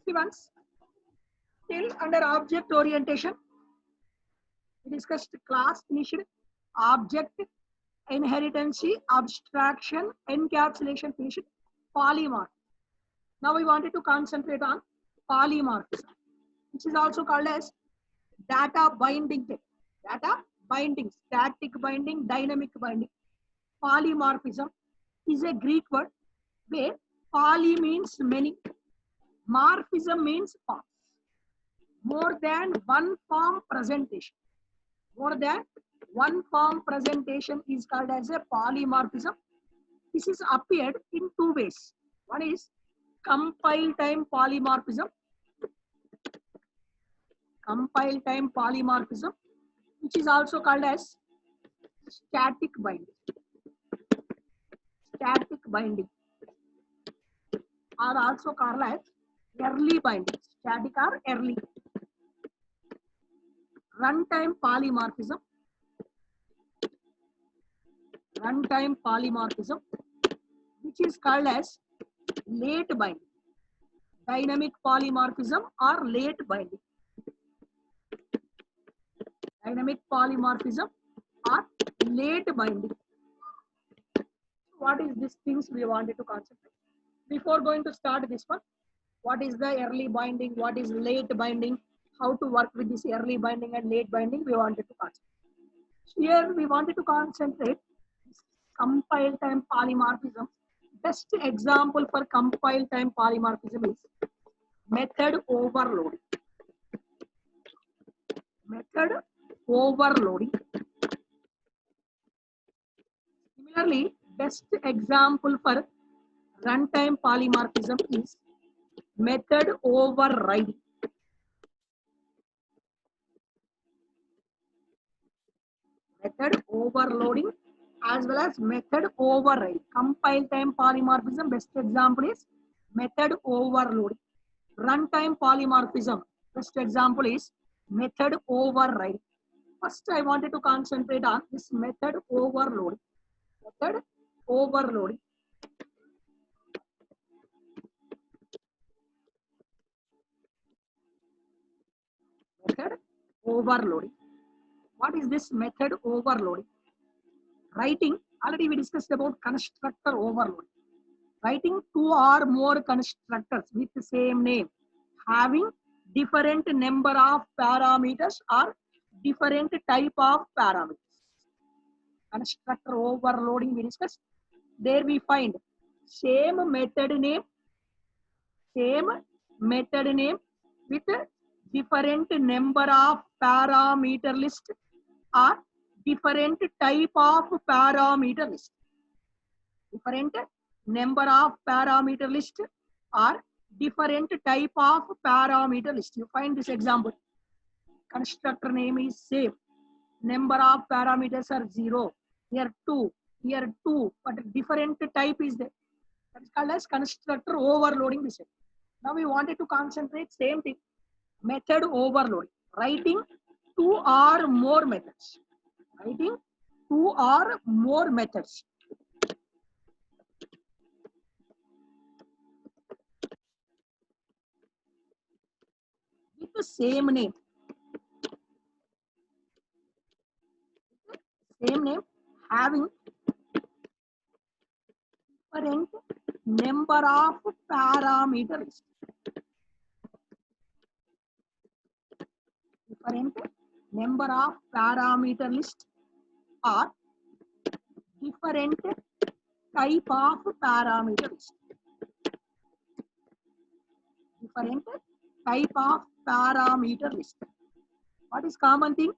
See once, still under object orientation, we discussed class finished, object, inheritance, abstraction, encapsulation finished, polymorph. Now we wanted to concentrate on polymorphism, which is also called as data binding. Data binding, static binding, dynamic binding. Polymorphism is a Greek word where poly means many, morphism means form. More than one form presentation. More than one form presentation is called as a polymorphism. This is appeared in two ways. One is compile time polymorphism. Compile time polymorphism, which is also called as static binding. Static binding are also called as early binding. Static or early. Runtime polymorphism. Runtime polymorphism, which is called as late binding. Dynamic polymorphism or late binding. Dynamic polymorphism or late binding. What is these things we wanted to concentrate? Before going to start this one, what is the early binding? What is late binding? How to work with this early binding and late binding? We wanted to concentrate. Here we wanted to concentrate compile time polymorphism. Best example for compile time polymorphism is method overloading. Method overloading. Similarly, best example for runtime polymorphism is method overriding. Method overloading as well as method overriding. Compile time polymorphism, best example is method overloading. Runtime polymorphism, best example is method overriding. First, I wanted to concentrate on this method overloading. Method overloading. Method overloading. What is this method overloading? Writing, already we discussed about constructor overloading. Writing two or more constructors with the same name, having different number of parameters or different type of parameters. Constructor overloading we discussed. There we find same method name with different number of parameter list or different type of parameter list. Different number of parameter list or different type of parameter list. You find this example. Constructor name is same. Number of parameters are 0. Here 2. Here 2. But different type is there. That is called as constructor overloading this. Now we wanted to concentrate same thing. Method overloading. Writing two or more methods. Writing two or more methods. With the same name. Same name having different number of parameters. Different number of parameter list or different type of parameter list. Different type of parameter list. What is common thing?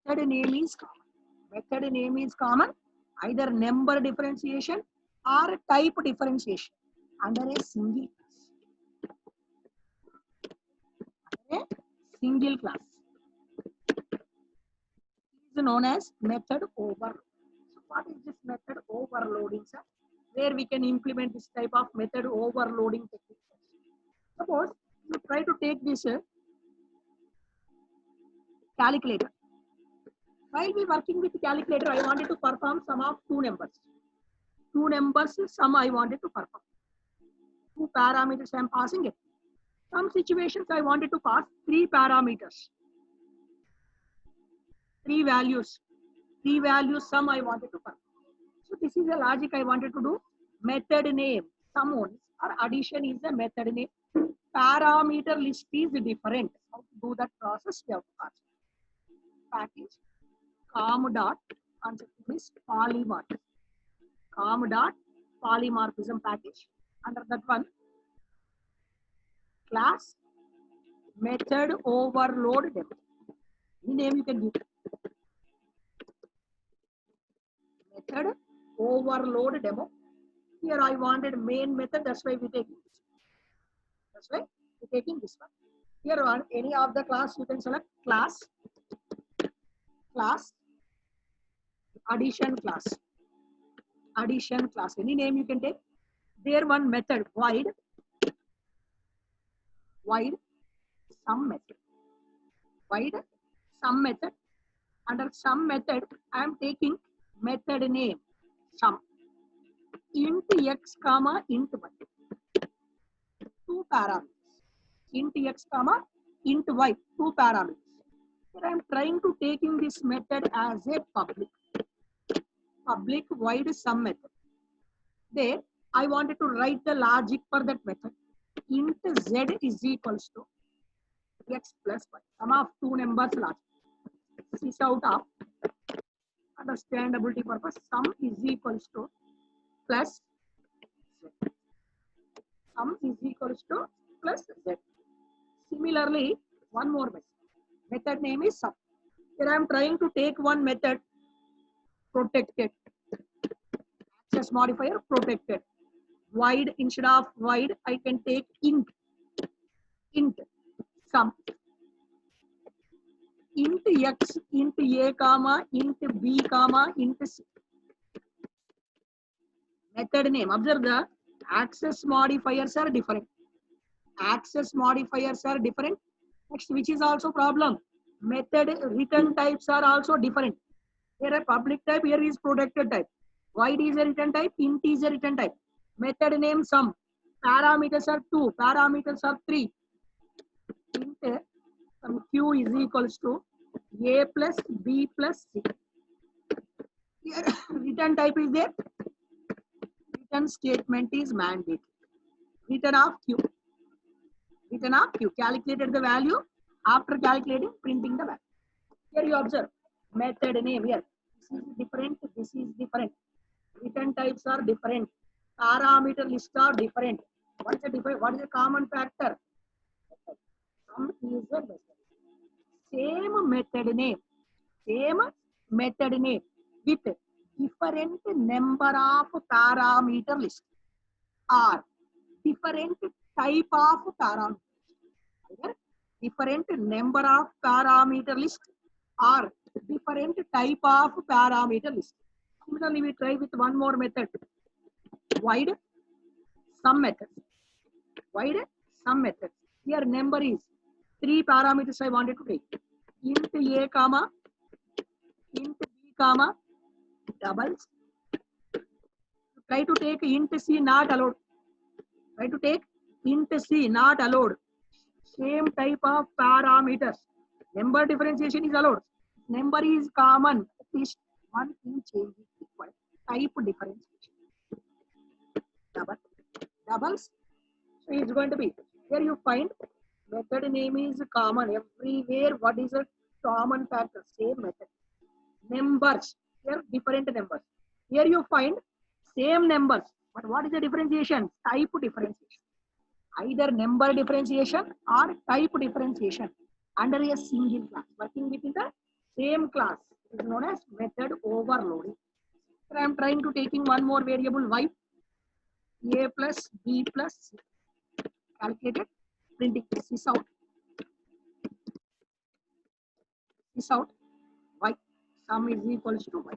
Method name is common. Method name is common. Either number differentiation or type differentiation under a single class. Under a single class. It is known as method overload. So what is this method overloading, sir? Where we can implement this type of method overloading technique. Suppose you try to take this calculator. While we working with the calculator, I wanted to perform sum of two numbers. Two numbers sum I wanted to perform. 2 parameters I am passing it. Some situations I wanted to pass 3 parameters, 3 values, sum I wanted to pass. So this is the logic I wanted to do. Method name, sum only, or addition is the method name. Parameter list is different. How to do that process? We have to pass. Package com dot concept is polymorphism. Com dot polymorphism package. Under that one, class method overload demo. Any name you can give. Method overload demo. Here I wanted main method, that's why we taking this. That's why we're taking this one. Here on any of the class you can select class addition class. Any name you can take. There one method void sum method. Under sum method I am taking method name sum int x comma int y. 2 parameters. Int x comma int y. 2 parameters. Here I am trying to taking this method as a public void sum method. There I wanted to write the logic for that method. Int z is equals to x plus y. Sum of 2 numbers logic. This is out of understandability purpose. Sum is equals to plus z. Sum is equals to plus z. Similarly, one more method. Method name is sum. Here I am trying to take one method protected. Access modifier protected. Void instead of void, I can take int sum. Int x, int a comma, int b comma, int c. Method name. Observe the access modifiers are different. Next, which is also problem. Method return types are also different. Here a public type, here is protected type. Void is a return type, int is a return type. Method name sum. Parameters are 2, parameters are 3. Int some q is equals to a plus b plus c. Here return type is there. Return statement is mandatory. Return of q. Calculated the value. After calculating, printing the value. Here you observe method name here. This is different. This is different. Return types are different. Parameter list are different. What is the common factor? Sum is a method. Same method name with different number of parameter list or different type of parameter. Different number of parameter list or different type of parameter list. Similarly, we try with one more method. Void sum method. Here number is 3 parameters I wanted to take. Int a comma, int b comma, doubles. Try to take int c not allowed. Same type of parameters. Number differentiation is allowed. Number is common. At least one thing change is required. Type differentiation. Doubles. So it's going to be here you find method name is common everywhere. What is a common factor? Same method. Numbers. Here different numbers. Here you find same numbers. But what is the differentiation? Type differentiation. Either number differentiation or type differentiation under a single class. Working within the same class is known as method overloading. Here I am trying to taking one more variable y. A plus b plus c. Calculated. Printing this out. Y. Sum is equals to y.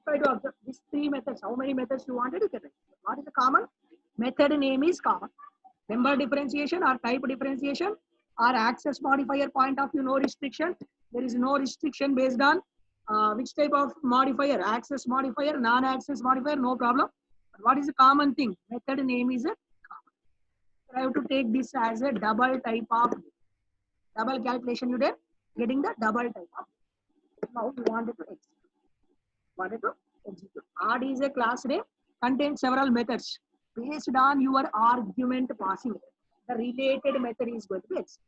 Try to observe these 3 methods. How many methods you wanted? You can write. What is the common? Method name is common. Number differentiation or type differentiation or access modifier point of view, no restriction. There is no restriction based on Which type of modifier? Access modifier, non-access modifier, no problem. But what is the common thing? Method name is a common. So I have to take this as a double type of double calculation. You did getting the double type of. Now you wanted to execute. Add is a class name, contains several methods based on your argument passing. The related method is going to be executed.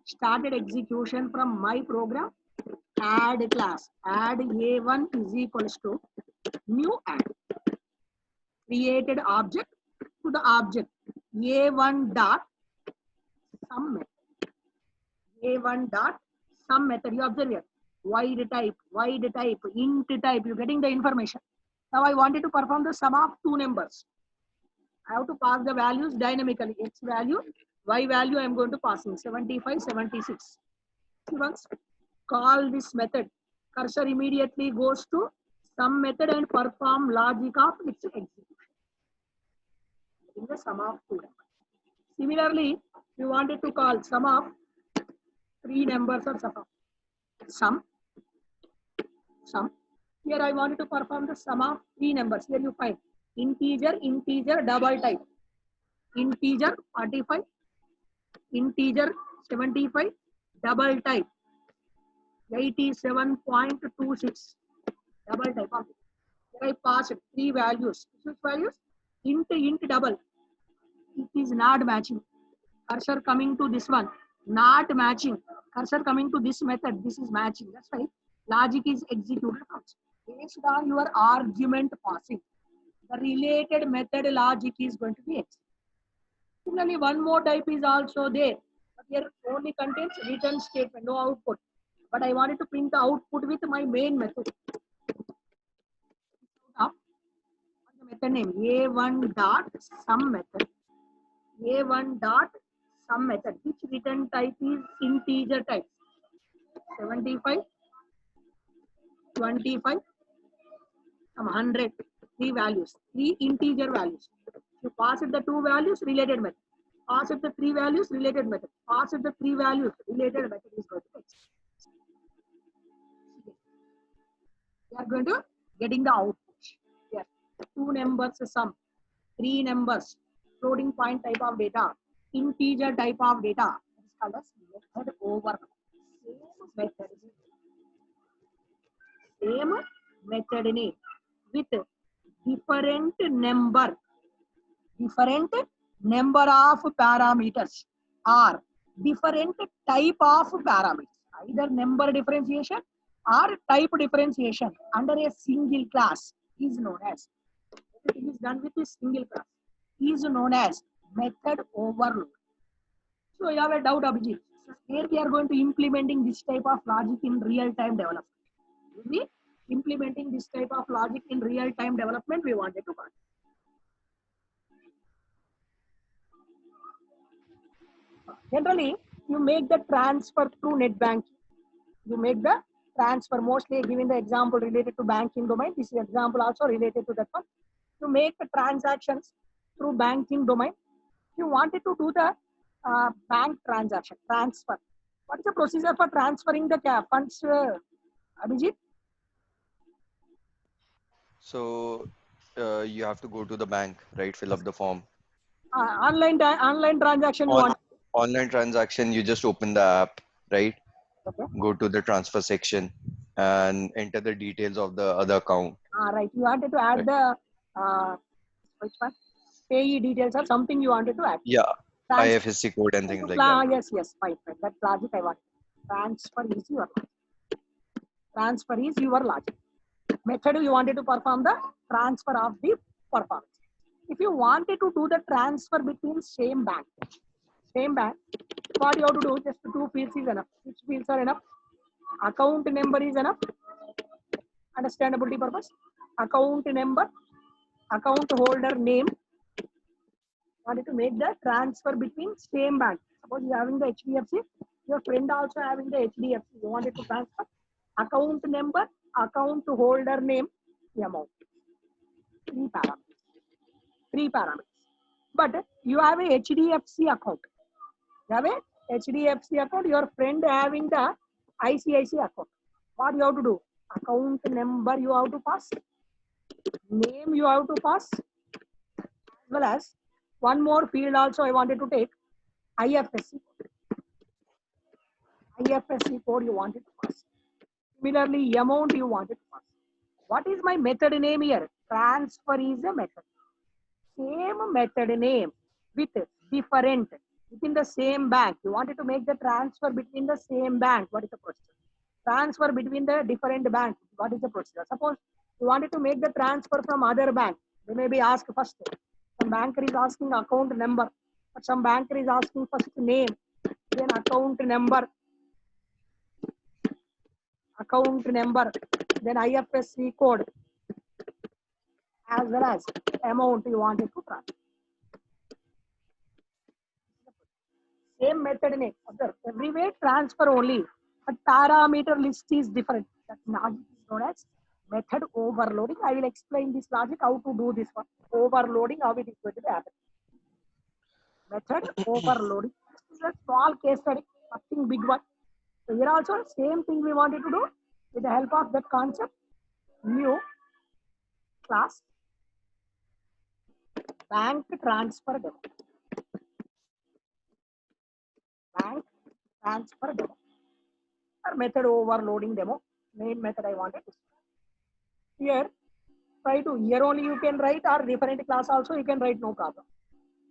Started execution from my program. Add class. Add A1 is equals to new add. Created object to the object A1 dot sum method. A1 dot sum method. You observe here. Void type, int type. You're getting the information. Now I wanted to perform the sum of two numbers. I have to pass the values dynamically. X value, Y value I am going to pass in 75, 76. Once call this method, cursor immediately goes to sum method and perform logic of its execution. In the sum of two numbers. Similarly, you wanted to call sum of three numbers or sum. Here I wanted to perform the sum of three numbers. Here you find integer, double type. Integer 45, integer 75, double type 87.26. Double type of. Here I passed three values. Which values? Int double. It is not matching. Cursor coming to this one, not matching. Cursor coming to this method, this is matching. That's why logic is executed based on your argument passing. The related method logic is going to be executed. Similarly, one more type is also there, but here only contains return statement, no output. But I wanted to print the output with my main method. What's the method name? A1 dot sum method. A1 dot sum method. Which return type is integer type? 75, 25, some 100. Three values, three integer values. You pass it the two values, related method. Pass it the three values, related method. Pass it the three values, related method is going to execute. We are going to getting the output. Yes. Two numbers sum, three numbers, floating point type of data, integer type of data. It is called as method over. Same method name with different number of parameters or different type of parameters, either number differentiation or type differentiation under a single class is known as, everything is done with a single class, is known as method overload. So you have a doubt, Abhijit. So here we are going to implementing this type of logic in real-time development. We implementing this type of logic in real-time development we wanted to find. Generally, you make the transfer through net banking. You make the transfer, mostly given the example related to banking domain. This is example also related to that one. You make the transactions through banking domain. If you wanted to do the bank transaction, transfer. What is the procedure for transferring the funds, Abhijit? So you have to go to the bank, right? Fill up the form. Online transaction. Online transaction, you just open the app, right? Okay. Go to the transfer section and enter the details of the other account. Right. You wanted to add the which one? Payee details or something you wanted to add. Yeah. IFSC code and things like that. Yes, fine. That logic I want. Transfer is your logic. Transfer is your logic. Method you wanted to perform the transfer of the performance. If you wanted to do the transfer between same bank, what you have to do? Just two fields is enough. Which fields are enough? Account number is enough. Understandability purpose. Account number, account holder name. Wanted to make the transfer between same bank. Suppose you are having the HDFC, your friend also having the HDFC. You wanted to transfer account number, account holder name, the amount. Three parameters. But you have a HDFC account. You have a HDFC account. Your friend having the ICICI account. What you have to do? Account number you have to pass. Name you have to pass. As well as one more field also I wanted to take. IFSC. IFSC code you wanted to pass. Similarly, amount you wanted to pass. What is my method name here? Transfer is a method. Same method name with different within the same bank. You wanted to make the transfer between the same bank. What is the procedure? Transfer between the different banks. What is the procedure? Suppose you wanted to make the transfer from other bank. They may be asked first. Some banker is asking account number. But some banker is asking first name, then account number, then IFSC code, as well as amount you wanted to transfer. Same method name. Observe, everywhere transfer only, but parameter list is different. That logic is known as method overloading. I will explain this logic, how to do this one. Overloading, how it is going to happen. Method overloading. This is a small case study, nothing big one. So here also, same thing we wanted to do with the help of that concept. New class bank transfer demo. Bank transfer demo. Or method overloading demo. Main method I wanted to. Here, try to, here only you can write, or different class also you can write, no problem.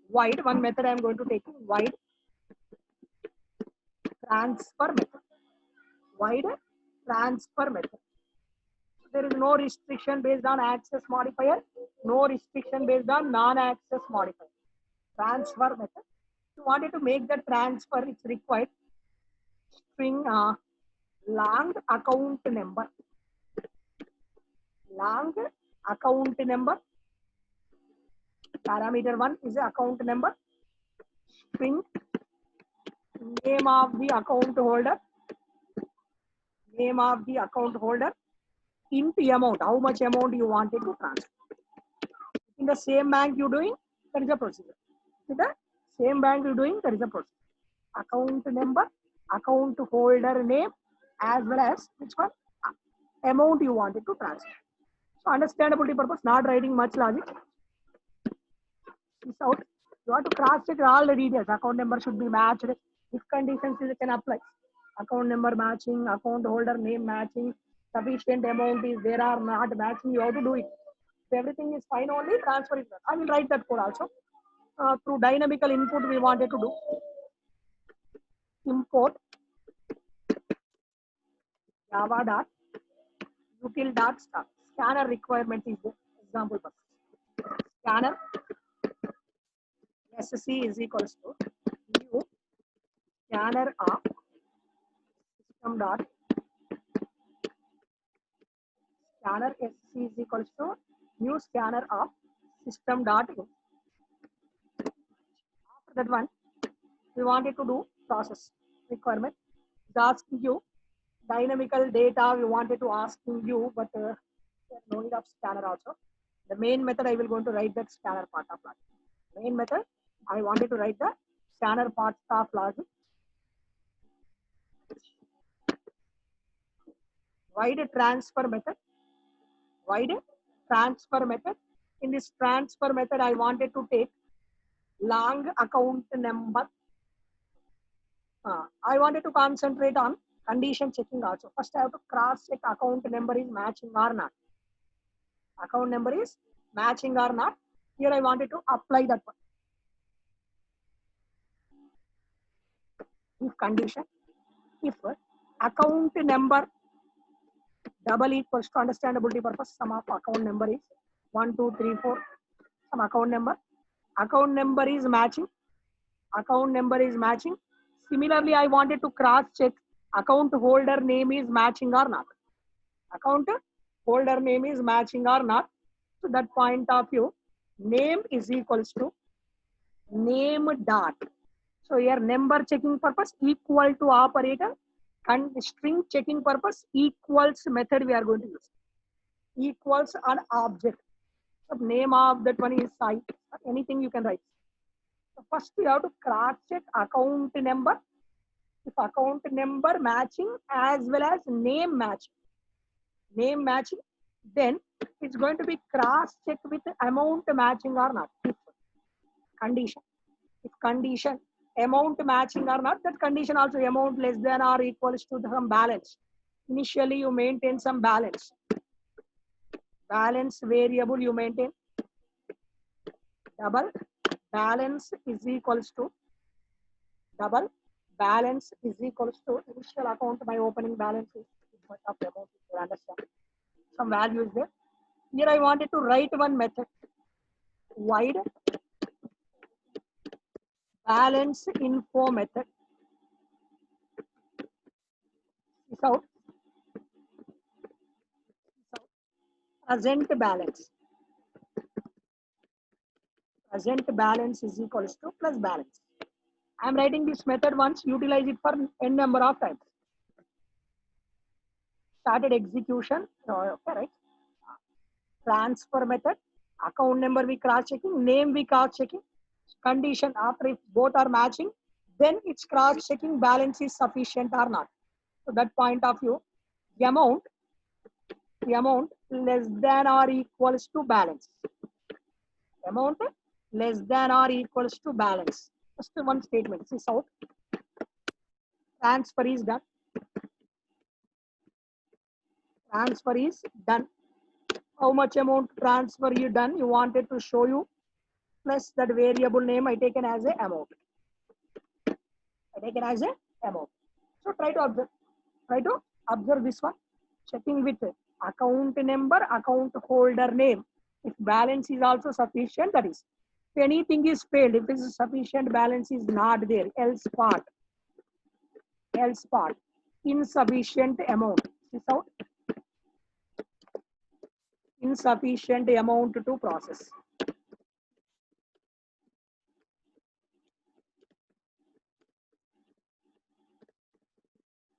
Void, one method I am going to take, void transfer method. Void transfer method. There is no restriction based on access modifier, no restriction based on non-access modifier. Transfer method. If you wanted to make the transfer, it's required string long account number. Long account number. Parameter 1 is the account number. String name of the account holder. Name of the account holder. Int amount. How much amount you wanted to transfer. In the same bank you doing, there is a procedure. In the same bank you doing, there is a procedure. Account number, account holder name, as well as which one? Amount you wanted to transfer. So understandability purpose, not writing much logic. This out. You have to cross check all the details. Account number should be matched. If conditions you can apply. Account number matching, account holder name matching, sufficient amount is there or not matching. You have to do it. If everything is fine, only transfer is done. I will write that code also. Through dynamical input, we wanted to do import java dot util dot star. Scanner requirement is the example. Scanner sc is equals to new scanner of system dot scanner sc is equals to new scanner of system dot in. After that one, we wanted to do process requirement. It's asking you dynamical data. We wanted to asking you, but no need of scanner also. The main method I will going to write that scanner part of logic. Main method I wanted to write the scanner part of logic. Void transfer method. Void transfer method. In this transfer method, I wanted to take long account number. I wanted to concentrate on condition checking also. First, I have to cross check account number is matching or not. Account number is matching or not. Here I wanted to apply that one. If condition, if account number double equals to understandability purpose, sum of account number is 1, 2, 3, 4. Some account number. Account number is matching. Account number is matching. Similarly, I wanted to cross check account holder name is matching or not. Account holder name is matching or not. So that point of view, name is equals to name dot. So here number checking purpose equal to operator and string checking purpose equals method we are going to use. Equals an object. So name of that one is site. Anything you can write. So first you have to cross check account number. If account number matching as well as name matching. name matching, then it's going to be cross checked with amount matching or not. If condition, if condition amount matching or not, that condition also amount less than or equals to some balance. Initially you maintain some balance variable, you maintain double balance is equals to double balance is equals to initial account. My opening balance is much of amount, you understand, some value is there. Here I wanted to write one method, void balance info method is out present balance is equals to plus balance. I am writing this method once, utilize it for n number of times. Started execution, okay, right? Transfer method, account number we cross checking, name we cross checking, condition after if both are matching, then it's cross checking balance is sufficient or not. So that point of view, the amount less than or equals to balance. Amount less than or equals to balance. Just one statement. This out. Transfer is done. Transfer is done. How much amount transfer you done? You wanted to show you plus that variable name I taken as a amount. So try to observe this one. Checking with account number, account holder name. If balance is also sufficient, that is. If anything is failed, if this is sufficient balance is not there, else part, insufficient amount. This out. Insufficient amount to process.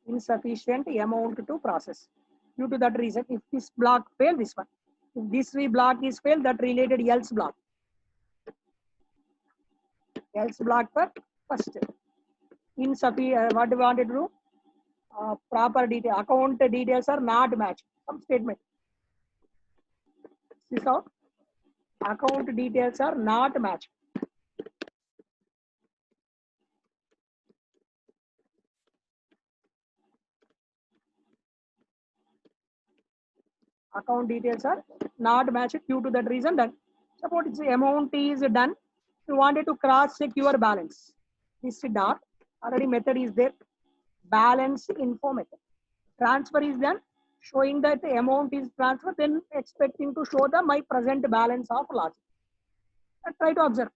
Insufficient amount to process. Due to that reason, if this block fail, this one. If this block is failed, that related else block. Else block for first. Insufficient. What we wanted to do? Proper detail. Account details are not matched. Some statement. This out. Account details are not matched. Account details are not matched due to that reason. Done. Suppose its amount is done. You wanted to cross check your balance. This dot already method is there. Balance info method. Transfer is done. Showing that the amount is transferred, then expecting to show the my present balance of logic. Try to observe.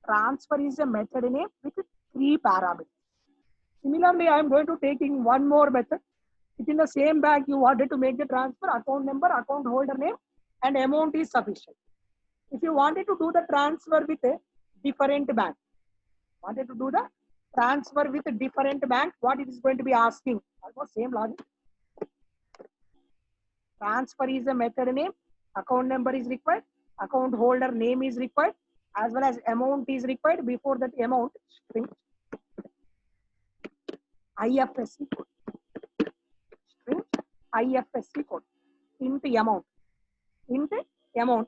Transfer is a method name with 3 parameters. Similarly, I am going to taking one more method. Within the same bank, you wanted to make the transfer, account number, account holder name, and amount is sufficient. If you wanted to do the transfer with a different bank, what it is going to be asking? Almost same logic. Transfer is a method name, account number is required, account holder name is required, as well as amount is required. Before that amount, string IFSC code. String IFSC code into amount.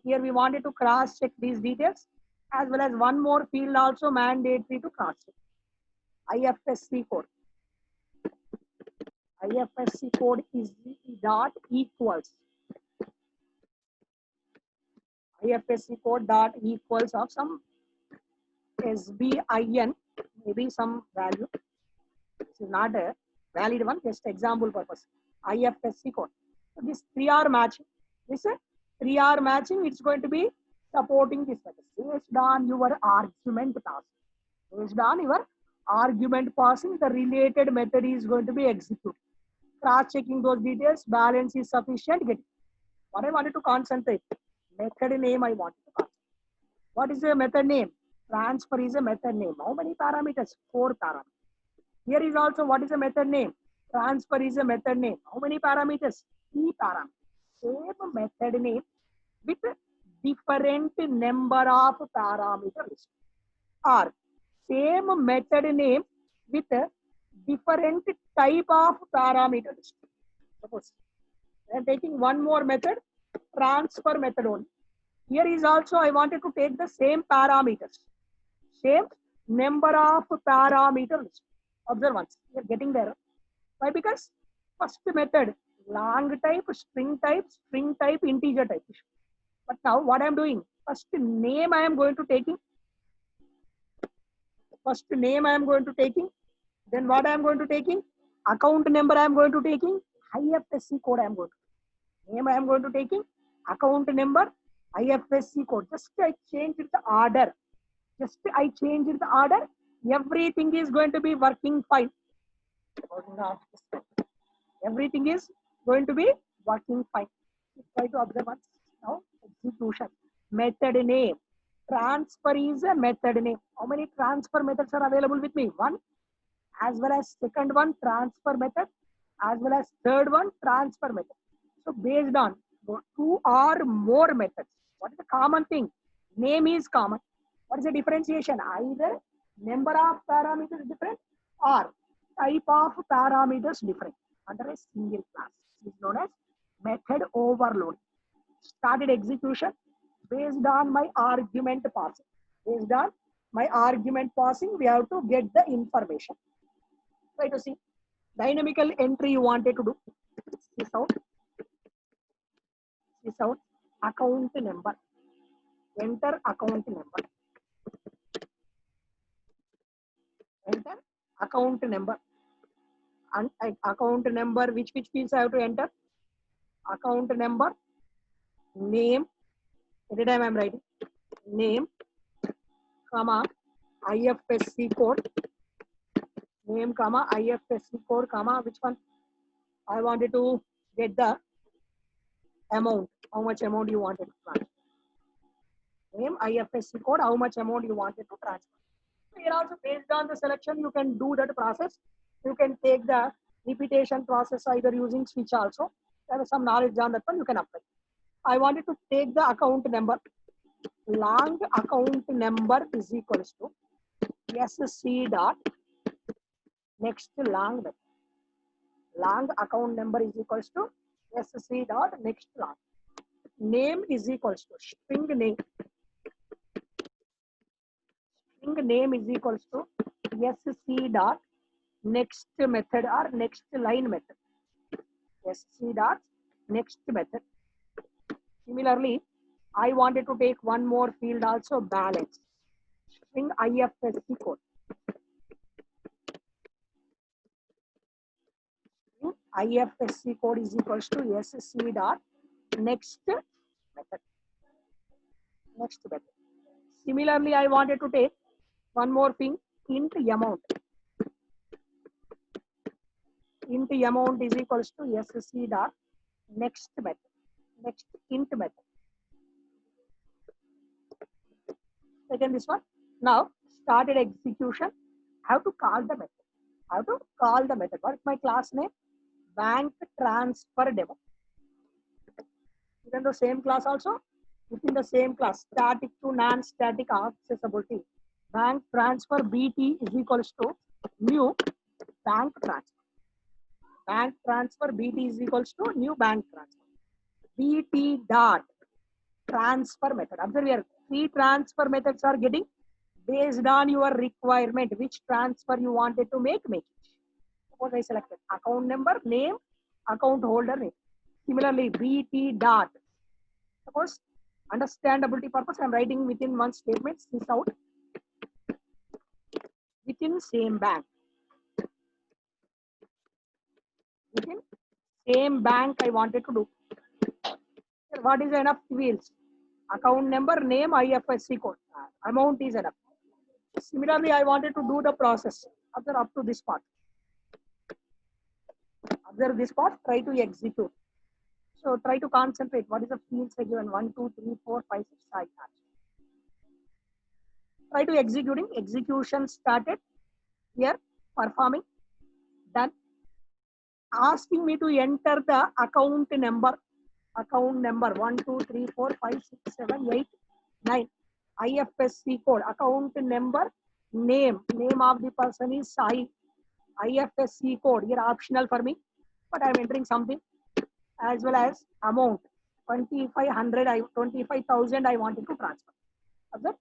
Here we wanted to cross check these details, as well as one more field also mandatory to cross check. IFSC code. IFSC code is dot equals. IFSC code dot equals of some SBIN, maybe some value. This is not a valid one, just example purpose. IFSC code. So this 3R matching. This 3R matching, it's going to be supporting this method based on your argument passing. Based on your argument passing, the related method is going to be executed. Cross checking those details, balance is sufficient. Get it. What I wanted to concentrate, method name I wanted to concentrate. What is the method name? Transfer is a method name. How many parameters? 4 parameters. Here is also what is a method name? Transfer is a method name. How many parameters? 3 parameters. Same method name with different number of parameters. Or same method name with different type of parameters. Suppose I am taking one more method, transfer method only. Here is also I wanted to take the same parameters, same number of parameters. Observe once, you are getting there. Why? Because first method, long type, string type, integer type. But now what I am doing, first name I am going to taking, then what I am going to taking, account number I am going to taking, IFSC code I am going to, name I am going to taking, account number, IFSC code. Just I change the order. Everything is going to be working fine. Everything is going to be working fine. Try to observe once. Now execution. Method name. Transfer is a method name. How many transfer methods are available with me? One, as well as second one, transfer method, as well as third one, transfer method. So based on two or more methods, what is the common thing? Name is common. What is the differentiation? Either number of parameters different or type of parameters different under a single class. This is known as method overload. Started execution based on my argument passing. Based on my argument passing, we have to get the information. Try to see dynamical entry you wanted to do. This out account number. Enter account number. Enter account number. And account number, which fields I have to enter? Account number, name. Every time I am writing name, comma, IFSC code. Name, comma, IFSC code, comma, which one? I wanted to get the amount. How much amount you wanted to transfer? Name, IFSC code, how much amount you wanted to transfer. So here also based on the selection, you can do that process. You can take the repetition process either using switch also. There is some knowledge on that one, you can apply. I wanted to take the account number. Long account number is equals to SC dot next long method. Long account number is equals to SC dot next long. Name is equals to string name. String name is equals to SC dot next method or next line method. SC dot next method. Similarly, I wanted to take one more field also, balance. String IFSC code. IFSC code is equals to SC dot next method. Next method. Similarly, I wanted to take one more thing, int amount. Int amount is equals to SC dot next method. Next int method. Second this one. Now started execution. How to call the method? How to call the method? What is my class name? Bank transfer demo. Within the same class also, within the same class, static to non-static accessibility. Bank transfer BT is equals to new bank transfer. Bank transfer BT is equals to new bank transfer. BT dot transfer method. Observe here, 3 transfer methods are getting based on your requirement. Which transfer you wanted to make it. Suppose I selected account number, name, account holder name. Similarly, BT dot. Suppose understandability purpose, I am writing within one statement, this out. Within same bank. Within same bank I wanted to do. What is enough fields? Account number, name, IFSC code. Amount is enough. Similarly, I wanted to do the process. Observe up to this part. Observe this part, try to execute. So try to concentrate. What is the fields I given? 1, 2, 3, 4, 5, 6, 7. Try to executing. Execution started. Here, performing. Done. Asking me to enter the account number. Account number 1, 2, 3, 4, 5, 6, 7, 8, 9. IFSC code. Account number. Name. Name of the person is Sai. IFSC code. Here optional for me. But I am entering something. as well as amount 25,000 I wanted to transfer. Observe,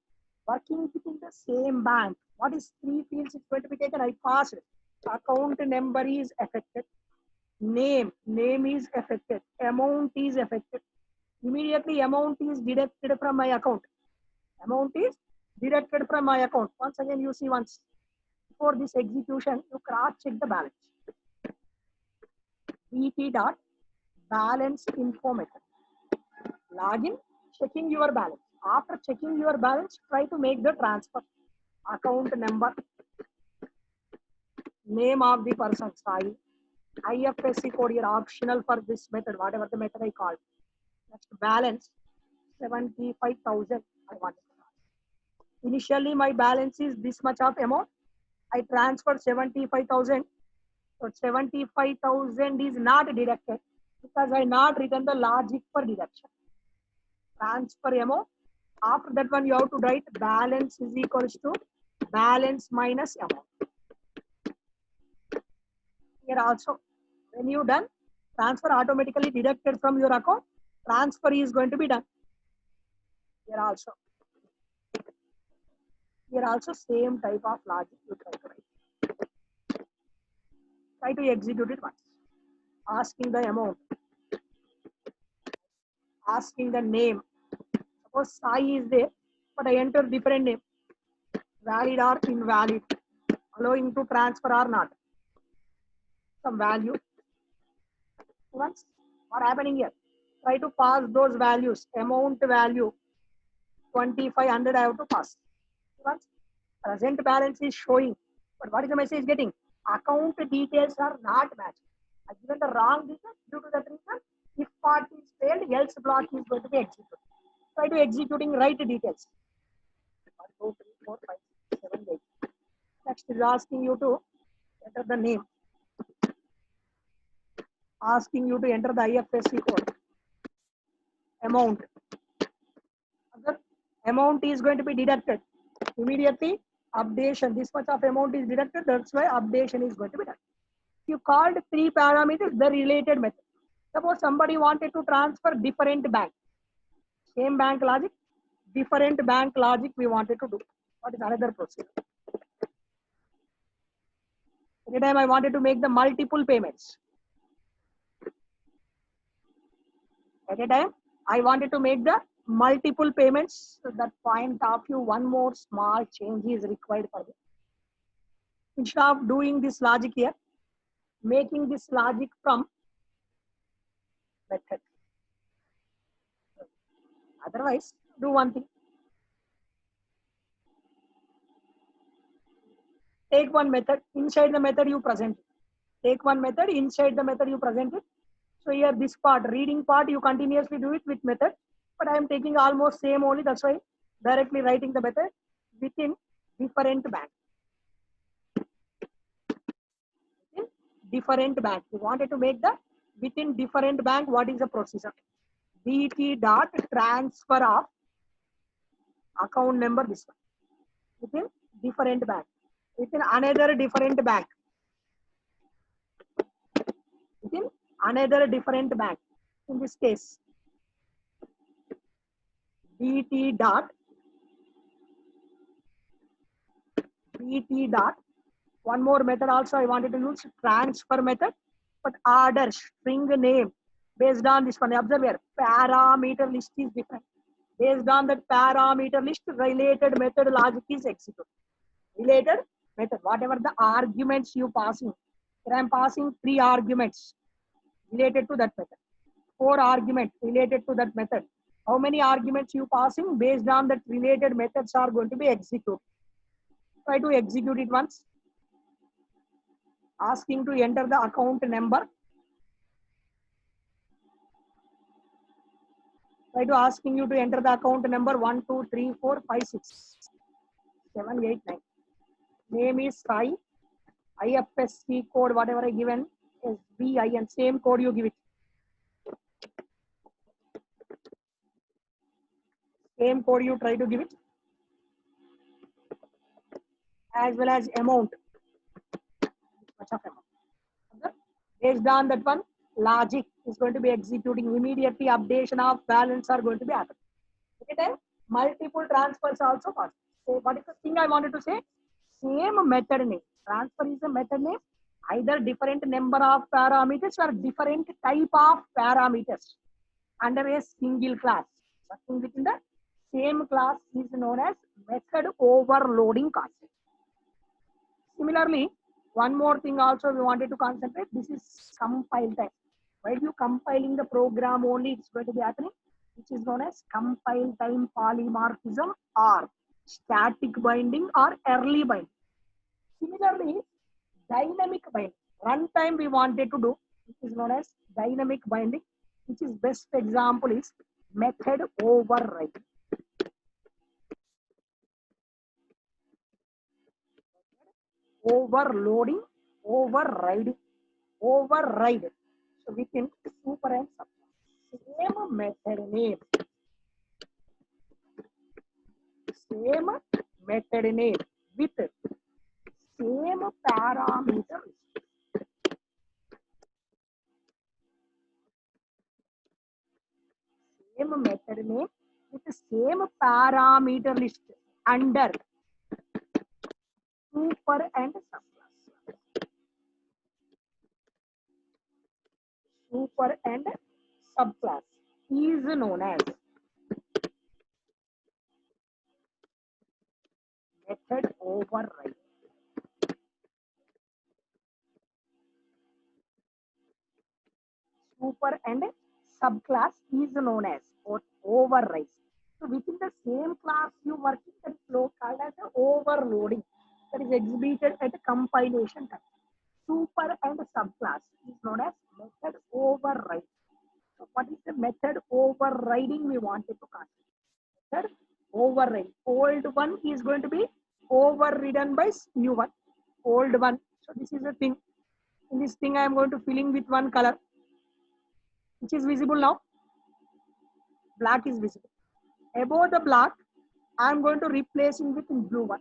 working within the same bank. What is three fields it's going to be taken? I passed. Account number is affected. Name is affected. Amount is affected. Immediately amount is deducted from my account. Amount is deducted from my account. Once again, you see once. Before this execution, you cross check the balance. BT dot balance info method. Login, checking your balance. After checking your balance, try to make the transfer. Account number, name of the person, Sai, IFSC code here optional for this method, whatever the method I called. Next balance 75,000 I want. Initially my balance is this much of amount. I transferred 75,000. So 75,000 is not deducted because I not written the logic for deduction. Transfer amount. After that one you have to write balance is equals to balance minus amount. Here also, when you done, transfer automatically deducted from your account. Transfer is going to be done. Here also same type of logic you try to write. Try to execute it once. Asking the amount, asking the name. Suppose Sai is there, but I enter different name. Valid or invalid, allowing to transfer or not. Some value. Once, what happening here? Try to pass those values. Amount value 2,500 I have to pass. Once, present balance is showing, but what is the message getting? Account details are not matched. I given the wrong details. Due to that reason, if part is failed, else block is going to be executed. Try to executing right details. 1, 2, 3, 4, 5, 6, 7, 8. Next is asking you to enter the name. Asking you to enter the IFSC code. Amount. Amount is going to be deducted. Immediately, updation. This much of amount is deducted. That's why updation is going to be done. You called three parameters, the related method. Suppose somebody wanted to transfer different bank. Same bank logic, different bank logic we wanted to do. What is another procedure? Every time I wanted to make the multiple payments. At a time, I wanted to make the multiple payments. So that point of view, one more small change is required for this. Instead of doing this logic here, making this logic from method. Otherwise, do one thing. Take one method, inside the method you present it. Take one method, inside the method you present it. So here this part, reading part, you continuously do it with method. But I am taking almost same only, that's why directly writing the method within different bank. Within different bank. You wanted to make the within different bank, what is the procedure? BT dot transfer of account number, this one. Within different bank. Within another different bank. Within another different bank. In this case, BT dot one more method also I wanted to use, transfer method, but order string name based on this one. Observe here, parameter list is different. Based on that parameter list, related method logic is executed. Related method, whatever the arguments you passing. Here I am passing 3 arguments related to that method. 4 arguments related to that method. How many arguments you passing? Based on that related methods are going to be executed. Try to execute it once. Asking to enter the account number. Try to asking you to enter the account number 1, 2, 3, 4, 5, 6, 7, 8, 9. Name is Sai. IFSC code, whatever I given is BIN. Same code you give it. Same code you try to give it. As well as amount. Much of amount. Based on that one, logic is is going to be executing immediately. Updation of balance are going to be happening. Anytime multiple transfers also possible. So what is the thing I wanted to say? Same method name. Transfer is a method name. Either different number of parameters or different type of parameters under a single class. Working within the same class is known as method overloading concept. Similarly, one more thing also we wanted to concentrate. This is compile time. While you compiling the program only, it's going to be happening, which is known as compile time polymorphism or static binding or early binding. Similarly, dynamic binding. Runtime we wanted to do, which is known as dynamic binding, which is best example is method override. Overloading, overriding, override. So we can super and sub. Same method name. Same method name with same parameter. Same method name with the same parameter list under super and subclass. Super and subclass is known as method override. Super and subclass is known as override. So within the same class you working, that is called as overloading. That is exhibited at compilation time. Super and subclass is known as method override. So what is the method overriding we wanted to consider? Method override. Old one is going to be overridden by new one. Old one. So this is the thing. In this thing I am going to filling with one color, which is visible now. Black is visible. Above the black, I am going to replacing with blue one.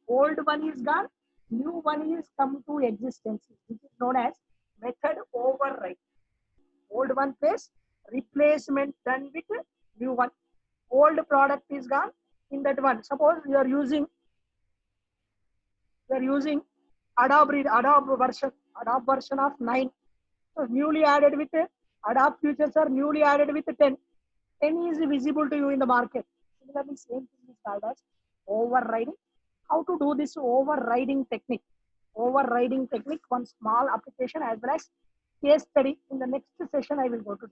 Old one is gone, new one is come to existence, which is known as method override. Old one place, replacement done with new one. Old product is gone, in that one. Suppose you are using Adobe version of 9. So newly added with Adobe features are newly added with 10. 10 is visible to you in the market. Similarly, same thing is called as overriding. How to do this overriding technique? Overriding technique, one small application as well as case study. In the next session, I will go to